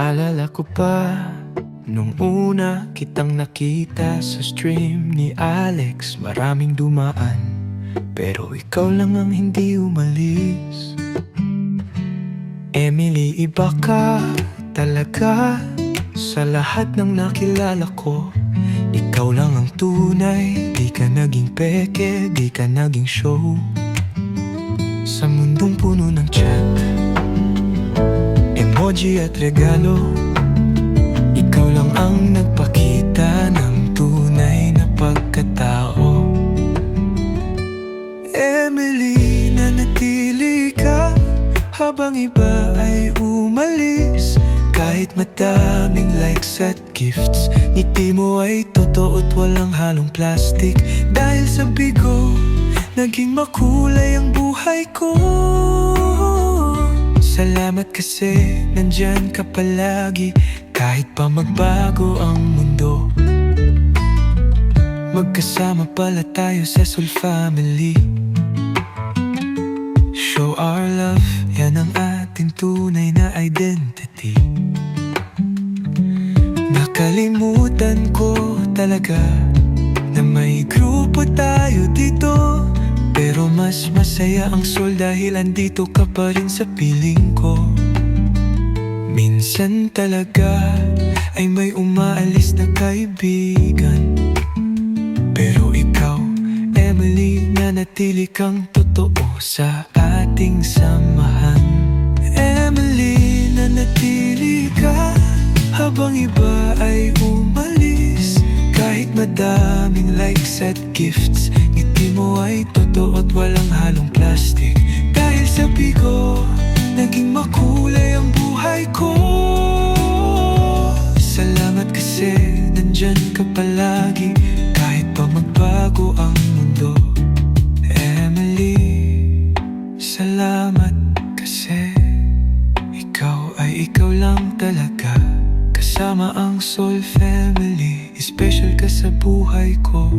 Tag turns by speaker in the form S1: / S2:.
S1: Naalala ko pa nung una kitang nakita sa stream ni Alex. Maraming dumaan, pero ikaw lang ang hindi umalis. Emily, iba ka talaga sa lahat ng nakilala ko. Ikaw lang ang tunay, di ka naging peke, di ka naging show. Sa mundong puno ng chat, emoji at regalo, ikaw lang ang nagpakita ng tunay na pagkatao. Emily, nanatili ka habang iba ay umalis. Kahit madaming likes at gifts, ngiti mo ay totoo at walang halong plastic. Dahil sa bigo, naging makulay ang buhay ko. Salamat kasi nandyan ka palagi, kahit pa magbago ang mundo. Magkasama pala tayo sa Soul Family. Show our love, yan ang ating tunay na identity. Nakalimutan ko talaga na may grupo tayo dito, pero mas masaya ang Soul dahil andito ka pa rin sa piling ko. Minsan talaga ay may umaalis na kaibigan, pero ikaw, Emily, nanatili kang totoo sa ating samahan. Emily, nanatili ka habang iba ay umalis. Kahit madaming likes at gifts, ngiti mo ay totoo at walang halong plastic. Dahil sa bigo, naging makulay ang buhay ko. Salamat kasi nandyan ka palagi, kahit pa magbago ang mundo. Emily, salamat kasi ikaw ay ikaw lang talaga. Kasama ang Soul Family, special ka sa buhay ko.